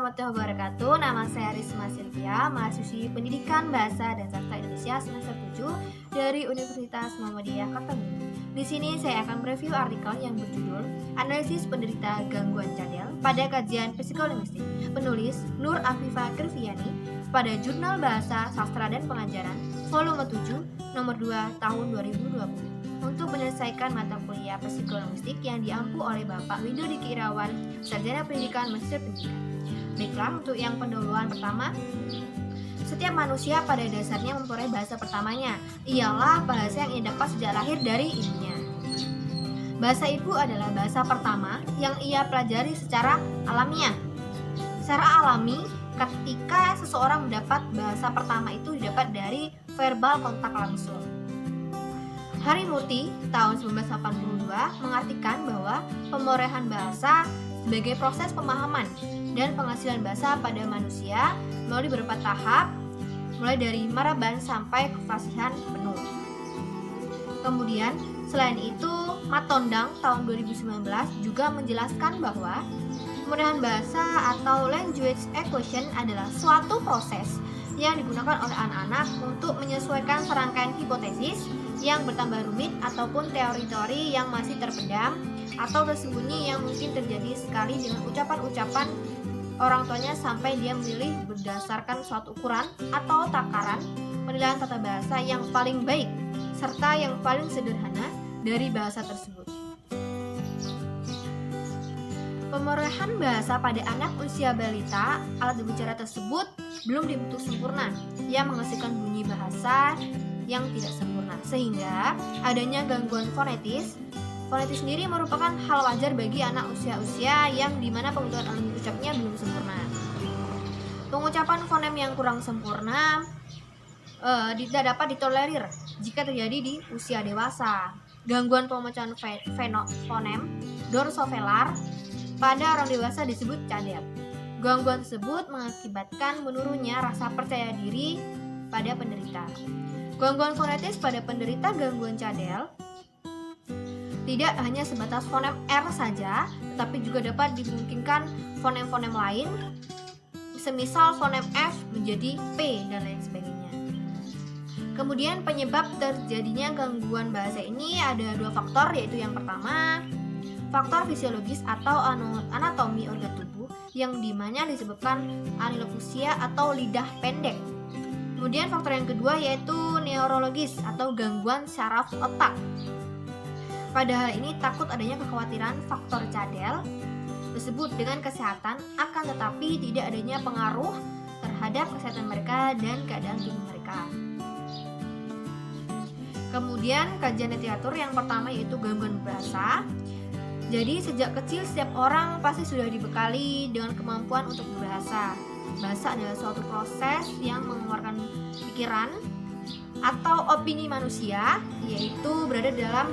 warahmatullahi wabarakatuh. Nama saya Risma Silvia, mahasiswi Pendidikan Bahasa dan Sastra Indonesia semester 7 dari Universitas Muhammadiyah Kartini. Di sini saya akan mereview artikel yang berjudul Analisis Penderita Gangguan Cadel pada Kajian Psikolinguistik, penulis Nur Afifah Kriviani pada Jurnal Bahasa, Sastra dan Pengajaran, volume 7, nomor 2, tahun 2020. Untuk menyelesaikan mata kuliah psikolinguistik yang diampu oleh Bapak Windu Diki Irawan, Sarjana Pendidikan Magister Pendidikan. Baiklah, untuk yang pendahuluan pertama, setiap manusia pada dasarnya memperoleh bahasa pertamanya, ialah bahasa yang ia dapat sejak lahir dari ibunya. Bahasa ibu adalah bahasa pertama yang ia pelajari secara alamiah. Secara alami, ketika seseorang mendapat bahasa pertama itu didapat dari verbal kontak langsung. Harimurti tahun 1982 mengartikan bahwa pemorehan bahasa sebagai proses pemahaman dan penghasilan bahasa pada manusia melalui beberapa tahap, mulai dari maraban sampai kefasihan penuh. Kemudian, selain itu, Matondang tahun 2019 juga menjelaskan bahwa pemorehan bahasa atau language acquisition adalah suatu proses yang digunakan oleh anak-anak untuk menyesuaikan serangkaian hipotesis yang bertambah rumit ataupun teori-teori yang masih terpendam atau tersembunyi yang mungkin terjadi sekali dengan ucapan-ucapan orang tuanya sampai dia memilih berdasarkan suatu ukuran atau takaran penilaian tata bahasa yang paling baik serta yang paling sederhana dari bahasa tersebut. Pemorehan bahasa pada anak usia balita, alat berbicara tersebut belum dibentuk sempurna yang menghasilkan bunyi bahasa yang tidak sempurna, sehingga adanya gangguan fonetis. Fonetis sendiri merupakan hal wajar bagi anak usia-usia yang dimana pengetahuan alami ucapnya belum sempurna. Pengucapan fonem yang kurang sempurna tidak dapat ditolerir jika terjadi di usia dewasa. Gangguan pemecahan fonem dorsovelar pada orang dewasa disebut cadel. Gangguan tersebut mengakibatkan menurunnya rasa percaya diri pada penderita. Gangguan fonetis pada penderita gangguan cadel tidak hanya sebatas fonem R saja, tetapi juga dapat dimungkinkan fonem-fonem lain, semisal fonem F menjadi P dan lain sebagainya. Kemudian penyebab terjadinya gangguan bahasa ini ada dua faktor, yaitu yang pertama, faktor fisiologis atau anatomi organ tubuh yang dimana disebabkan anilopusia atau lidah pendek. Kemudian faktor yang kedua yaitu neurologis atau gangguan saraf otak. Pada hal ini takut adanya kekhawatiran faktor cadel tersebut dengan kesehatan, akan tetapi tidak adanya pengaruh terhadap kesehatan mereka dan keadaan tubuh mereka. Kemudian kajian literatur yang pertama yaitu gangguan bahasa. Jadi sejak kecil setiap orang pasti sudah dibekali dengan kemampuan untuk berbahasa. Bahasa adalah suatu proses yang mengeluarkan pikiran atau opini manusia, yaitu berada dalam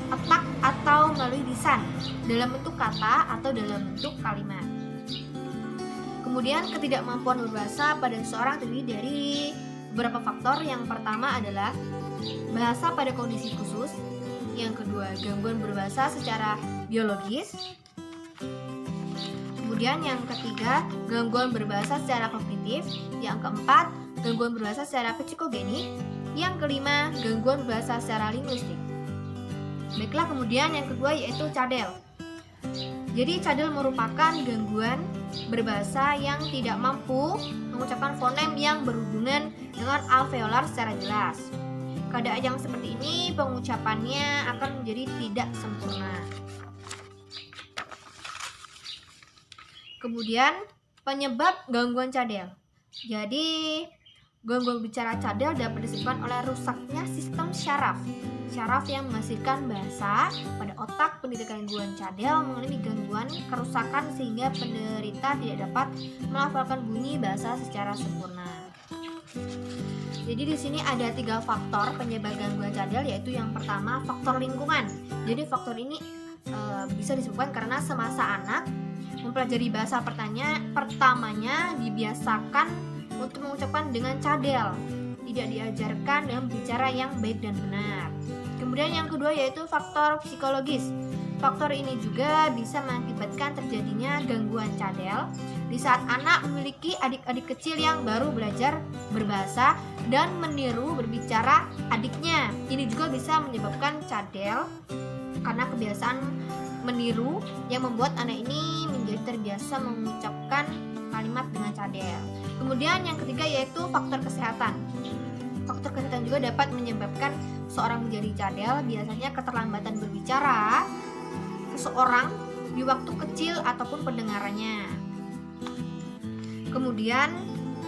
otak atau melalui lisan, dalam bentuk kata atau dalam bentuk kalimat. Kemudian ketidakmampuan berbahasa pada seseorang terdiri dari beberapa faktor. Yang pertama adalah bahasa pada kondisi khusus. Yang kedua, gangguan berbahasa secara biologis. Kemudian yang ketiga, gangguan berbahasa secara kognitif. Yang keempat, gangguan berbahasa secara psikogenik. Yang kelima, gangguan berbahasa secara linguistik. Baiklah, kemudian yang kedua yaitu cadel. Jadi cadel merupakan gangguan berbahasa yang tidak mampu mengucapkan fonem yang berhubungan dengan alveolar secara jelas. Keadaan yang seperti ini pengucapannya akan menjadi tidak sempurna. Kemudian penyebab gangguan cadel. Jadi gangguan bicara cadel dapat disebabkan oleh rusaknya sistem syaraf. Syaraf yang menghasilkan bahasa pada otak penderita gangguan cadel mengalami gangguan kerusakan sehingga penderita tidak dapat melafalkan bunyi bahasa secara sempurna. Jadi di sini ada 3 faktor penyebab gangguan cadel, yaitu yang pertama faktor lingkungan. Jadi faktor ini bisa disebabkan karena semasa anak mempelajari bahasa pertamanya dibiasakan untuk mengucapkan dengan cadel, tidak diajarkan dengan bicara yang baik dan benar. Kemudian yang kedua yaitu faktor psikologis. Faktor ini juga bisa mengakibatkan terjadinya gangguan cadel di saat anak memiliki adik-adik kecil yang baru belajar berbahasa dan meniru berbicara adiknya. Ini juga bisa menyebabkan cadel karena kebiasaan meniru yang membuat anak ini menjadi terbiasa mengucapkan kalimat dengan cadel. Kemudian yang ketiga yaitu faktor kesehatan. Faktor kesehatan juga dapat menyebabkan seorang menjadi cadel, biasanya keterlambatan berbicara seseorang di waktu kecil ataupun pendengarannya. Kemudian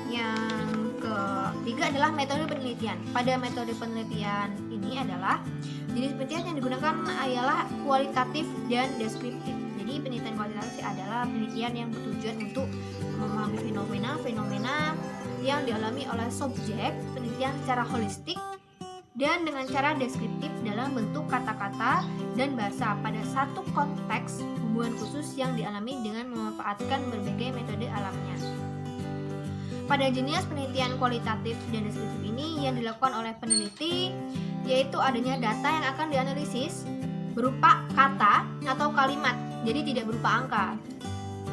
yang ketiga adalah metode penelitian. Pada metode penelitian ini adalah jenis penelitian yang digunakan adalah kualitatif dan deskriptif. Jadi penelitian kualitatif adalah penelitian yang bertujuan untuk memahami fenomena-fenomena yang dialami oleh subjek penelitian secara holistik dan dengan cara deskriptif dalam bentuk kata-kata dan bahasa pada satu konteks hubungan khusus yang dialami dengan memanfaatkan berbagai metode alamnya. Pada jenis penelitian kualitatif dan deskriptif ini yang dilakukan oleh peneliti yaitu adanya data yang akan dianalisis berupa kata atau kalimat, jadi tidak berupa angka.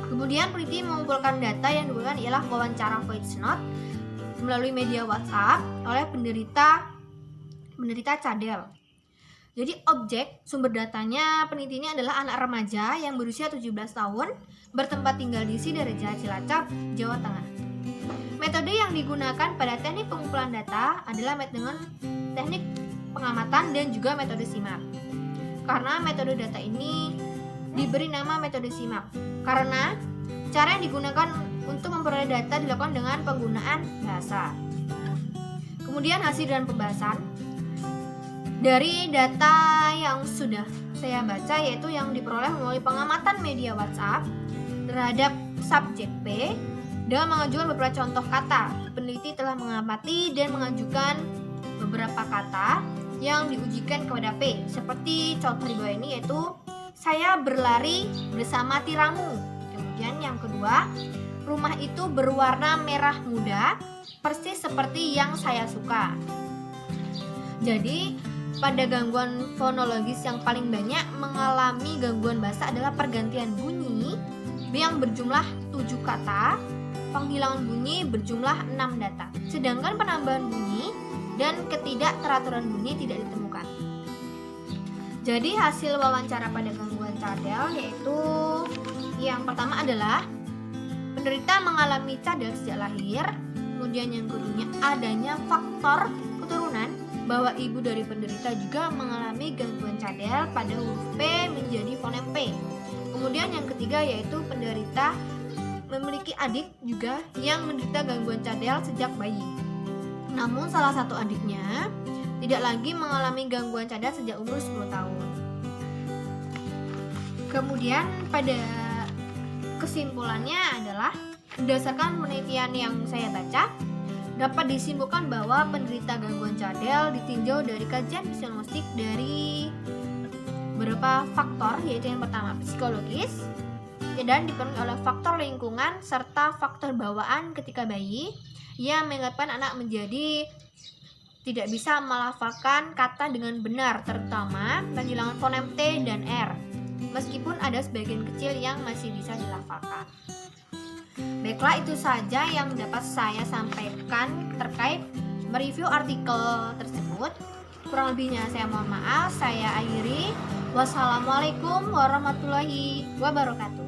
Kemudian peneliti mengumpulkan data yang digunakan ialah wawancara voice note melalui media WhatsApp oleh penderita cadel. Jadi objek sumber datanya peneliti ini adalah anak remaja yang berusia 17 tahun bertempat tinggal di Sidoarjo, Cilacap, Jawa Tengah. Metode yang digunakan pada teknik pengumpulan data adalah dengan teknik pengamatan dan juga metode SIMAK. Karena metode data ini diberi nama metode SIMAK karena cara yang digunakan untuk memperoleh data dilakukan dengan penggunaan bahasa. Kemudian hasil dan pembahasan dari data yang sudah saya baca yaitu yang diperoleh melalui pengamatan media WhatsApp terhadap subjek P dengan mengajukan beberapa contoh kata. Peneliti telah mengamati dan mengajukan beberapa kata yang diujikan kepada P. Seperti contoh di bawah ini yaitu saya berlari bersama tiramu. Kemudian yang kedua, rumah itu berwarna merah muda persis seperti yang saya suka. Jadi pada gangguan fonologis yang paling banyak mengalami gangguan bahasa adalah pergantian bunyi yang berjumlah 7 kata, penghilangan bunyi berjumlah 6 data. Sedangkan penambahan bunyi dan ketidakteraturan bunyi tidak ditemukan. Jadi hasil wawancara pada gangguan cadel yaitu yang pertama adalah penderita mengalami cadel sejak lahir. Kemudian yang kedua adanya faktor keturunan bahwa ibu dari penderita juga mengalami gangguan cadel pada huruf P menjadi fonem P. Kemudian yang ketiga yaitu penderita memiliki adik juga yang menderita gangguan cadel sejak bayi. Namun salah satu adiknya tidak lagi mengalami gangguan cadel sejak umur 10 tahun. Kemudian pada kesimpulannya adalah berdasarkan penelitian yang saya baca, dapat disimpulkan bahwa penderita gangguan cadel ditinjau dari kajian diagnostik dari beberapa faktor, yaitu yang pertama psikologis dan dipenuhi oleh faktor lingkungan serta faktor bawaan ketika bayi yang menyebabkan anak menjadi tidak bisa melafalkan kata dengan benar, terutama kehilangan fonem T dan R, meskipun ada sebagian kecil yang masih bisa dilafalkan. Baiklah, itu saja yang dapat saya sampaikan terkait mereview artikel tersebut. Kurang lebihnya saya mohon maaf. Saya akhiri. Wassalamualaikum warahmatullahi wabarakatuh.